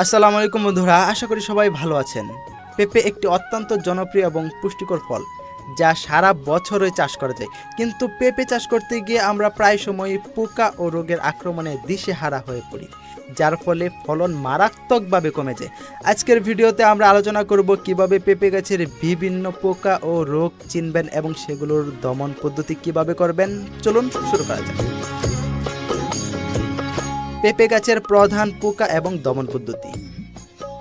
আসসালামু আলাইকুম বন্ধুরা, আশা করি সবাই ভালো আছেন। পেঁপে একটি অত্যন্ত জনপ্রিয় এবং পুষ্টিকর ফল যা সারা বছরই চাষ করা যায়। কিন্তু পেঁপে চাষ করতে গিয়ে আমরা প্রায় সময়ই পোকা ও রোগের আক্রমণে দিশেহারা হয়ে পড়ি, যার ফলে ফলন মারাত্মকভাবে কমে যায়। আজকের ভিডিওতে আমরা আলোচনা করব কিভাবে পেঁপে গাছের বিভিন্ন পোকা ও রোগ চিনবেন এবং সেগুলোর দমন পদ্ধতি কিভাবে করবেন। চলুন শুরু করা যাক। পেঁপে গাছের প্রধান পোকা এবং দমন পদ্ধতি।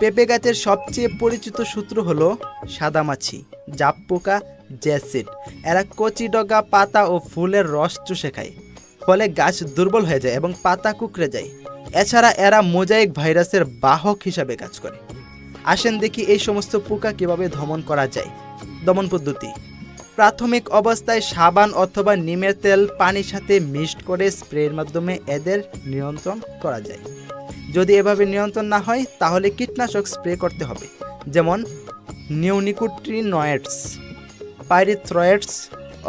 পেঁপে গাছের সবচেয়ে পরিচিত সূত্র হলো সাদামাছি, জাপ পোকা, জ্যাসিড। এরা কচি ডগা, পাতা ও ফুলের রস চুষে খায়, ফলে গাছ দুর্বল হয়ে যায় এবং পাতা কুঁকড়ে যায়। এছাড়া এরা মোজাইক ভাইরাসের বাহক হিসাবে কাজ করে। আসেন দেখি এই সমস্ত পোকা কিভাবে দমন করা যায়। দমন পদ্ধতি: প্রাথমিক অবস্থায় সাবান অথবা নিমের তেল পানির সাথে মিক্সড করে স্প্রের মাধ্যমে এদের নিয়ন্ত্রণ করা যায়। যদি এভাবে নিয়ন্ত্রণ না হয় তাহলে কীটনাশক স্প্রে করতে হবে, যেমন নিওনিকোটিনয়েডস, পাইরিথ্রয়েডস,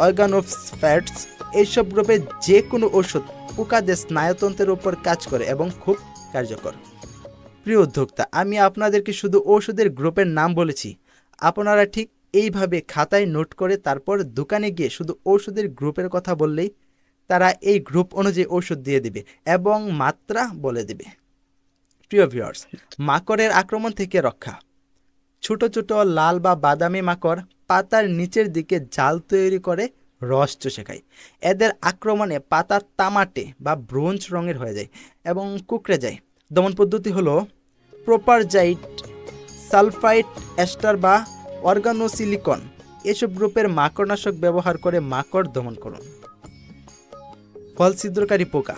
অর্গানোফসফ্যাটস। এইসব গ্রুপে যে কোনো ওষুধ পোকাদের স্নায়ুতন্ত্রের উপর কাজ করে এবং খুব কার্যকর। প্রিয় উদ্যোক্তা, আমি আপনাদেরকে শুধু ওষুধের গ্রুপের নাম বলেছি। আপনারা ঠিক এইভাবে খাতায় নোট করে তারপর দোকানে গিয়ে শুধু ওষুধের গ্রুপের কথা বললেই তারা এই গ্রুপ অনুযায়ী ওষুধ দিয়ে দিবে এবং মাত্রা বলে দিবে। প্রিয় ভিউয়ার্স, মাকড়ের আক্রমণ থেকে রক্ষা। ছোট ছোট লাল বা বাদামি মাকড় পাতার নিচের দিকে জাল তৈরি করে রস চুষে খায়। এদের আক্রমণে পাতা তামাটে বা ব্রোঞ্জ রঙের হয়ে যায় এবং কুঁকড়ে যায়। দমন পদ্ধতি হলো প্রোপারজাইট, সালফাইট এস্টার বা অর্গানোসিলিকন। এসব গ্রুপের মাকড়নাশক ব্যবহার করে মাকড় দমন করুন। ফল ছিদ্রকারী পোকা।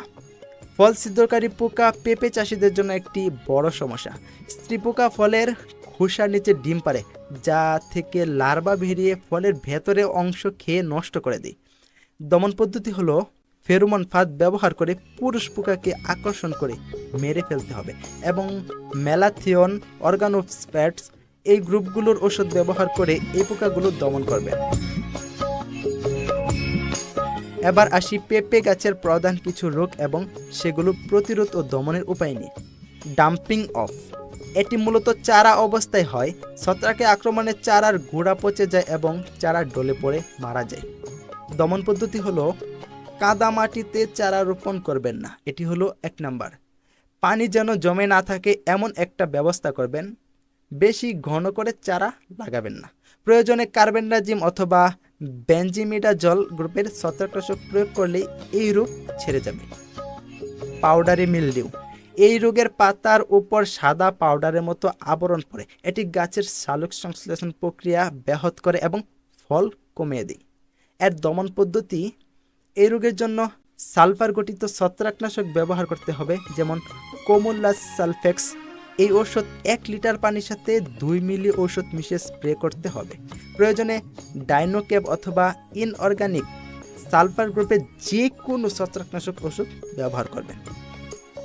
ফল ছিদ্রকারী পোকা পেঁপে চাষিদের জন্য একটি বড় সমস্যা। স্ত্রী পোকা ফলের খোসার নিচে ডিম পাড়ে, যা থেকে লার্ভা বেরিয়ে ফলের ভেতরে অংশ খেয়ে নষ্ট করে দেয়। দমন পদ্ধতি হলো ফেরোমন ফাঁদ ব্যবহার করে পুরুষ পোকাকে আকর্ষণ করে মেরে ফেলতে হবে এবং ম্যালাথিয়ন, অর্গানোফসফ্যাটস এই গ্রুপগুলোর ওষুধ ব্যবহার করে এই পোকাগুলো দমন করবেন। এবার আসি পেঁপে গাছের প্রধান কিছু রোগ এবং সেগুলো প্রতিরোধ ও দমনের উপায় নিয়ে। Dumping of. এটি মূলত চারা অবস্থায় হয়। ছত্রাকের আক্রমণে চারার গোড়া পচে যায় এবং চারা ডলে পড়ে মারা যায়। দমন পদ্ধতি হলো কাদা মাটিতে চারা রোপণ করবেন না। এটি হলো 1 নাম্বার। পানি যেন জমে না থাকে এমন একটা ব্যবস্থা করবেন। বেশি ঘন করে চারা লাগাবেন না। প্রয়োজনে কার্বেন্ডাজিম অথবা বেনজিমিডাজল গ্রুপের ছত্রাকনাশক প্রয়োগ করলেই এই রোগ ছেড়ে যাবে। Powdery mildew. এই রোগের পাতার উপর সাদা পাউডারের মতো আবরণ পড়ে। এটি গাছের সালোক সংশ্লেষণ প্রক্রিয়া ব্যাহত করে এবং ফল কমিয়ে দেয়। এর দমন পদ্ধতি: এই রোগের জন্য সালফার গঠিত ছত্রাকনাশক ব্যবহার করতে হবে, যেমন কোমুলাস সালফেক্স। এই ওষুধ 1 লিটার পানির সাথে 2 মিলি ওষুধ মিশিয়ে স্প্রে করতে হবে। প্রয়োজনে ডাইনোক্যাব অথবা ইনঅর্গানিক সালফার গ্রুপের যে কোনো ছত্রাকনাশক ওষুধ ব্যবহার করবেন।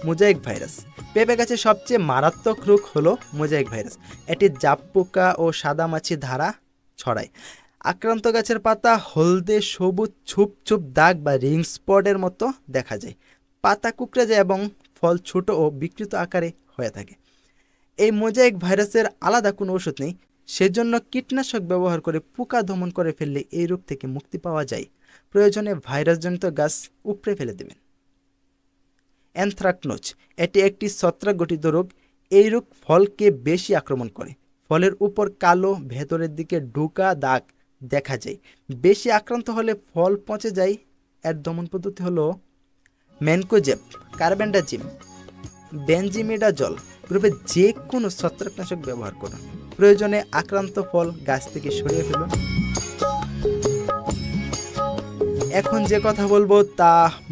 Mosaic virus. পেঁপে গাছের সবচেয়ে মারাত্মক রোগ হলো মোজাইক ভাইরাস। এটি জাপ পোকা ও সাদামাছি দ্বারা ছড়ায়। আক্রান্ত গাছের পাতা হলদে সবুজ ছুপ ছুপ দাগ বা রিং স্পটের মতো দেখা যায়। পাতা কুঁকড়ে যায় এবং ফল ছোট ও বিকৃত আকারে হয়ে থাকে। এই মোজাইক ভাইরাসের আলাদা কোনো ওষুধ নেই, সেজন্য কীটনাশক ব্যবহার করে পোকা দমন করে ফেললে এই রোগ থেকে মুক্তি পাওয়া যায়। প্রয়োজনে ভাইরাসজনিত গাছ উপড়ে ফেলে দেবেন। অ্যানথ্রাকনোজ। এটি একটি ছত্রাক গঠিত রোগ। এই রোগ ফলকে বেশি আক্রমণ করে। ফলের উপর কালো, ভেতরের দিকে ঢোকা দাগ দেখা যায়। বেশি আক্রান্ত হলে ফল পচে যায়। এর দমন পদ্ধতি হলো ম্যানকোজেব, কার্বেন্ডাজিম, বেনজিমিডাজল গ্রুপে যে কোনো ছত্রাকনাশক ব্যবহার করুন। প্রয়োজনে আক্রান্ত ফল গাছ থেকে সরিয়ে ফেলুন। এখন যে কথা বলবো তা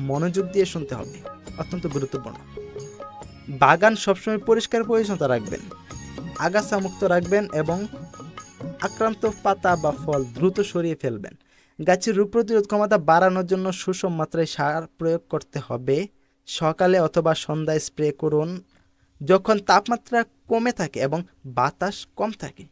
মনোযোগ দিয়ে শুনতে হবে, অত্যন্ত গুরুত্বপূর্ণ। বাগান সবসময় পরিষ্কার পরিচ্ছন্নতা রাখবেন, আগাছা মুক্ত রাখবেন এবং আক্রান্ত পাতা বা ফল দ্রুত সরিয়ে ফেলবেন। গাছের রোগ প্রতিরোধ ক্ষমতা বাড়ানোর জন্য সুষম মাত্রায় সার প্রয়োগ করতে হবে। সকালে অথবা সন্ধ্যায় স্প্রে করুন যখন তাপমাত্রা কমে থাকে এবং বাতাস কম থাকে।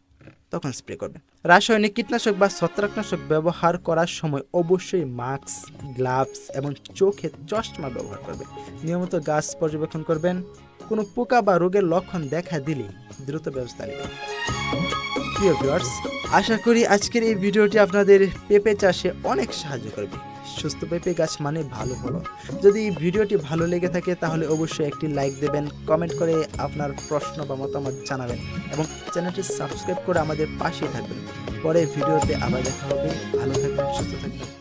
তখন স্প্রে করবেন। রাসায়নিক কীটনাশক বা ছত্রাকনাশক ব্যবহার করার সময় অবশ্যই মাস্ক, গ্লাভস এবং চোখে চশমা ব্যবহার করবেন। নিয়মিত গাছ পর্যবেক্ষণ করবেন। কোনো পোকা বা রোগের লক্ষণ দেখা দিলে দ্রুত ব্যবস্থা নেবেন। প্রিয় ভিউয়ার্স, আশা করি আজকের এই ভিডিওটি আপনাদের পেঁপে চাষে অনেক সাহায্য করবে। সুস্থ পেঁপে গাছ মানে ভালো ফলন। যদি এই ভিডিওটি ভালো লেগে থাকে তাহলে অবশ্যই একটি লাইক দেবেন, কমেন্ট করে আপনার প্রশ্ন বা মতামত জানাবেন এবং চ্যানেলটি সাবস্ক্রাইব করে আমাদের পাশেই থাকবেন। পরের ভিডিওতে আবার দেখা হবে। ভালো থাকবেন, সুস্থ থাকবেন।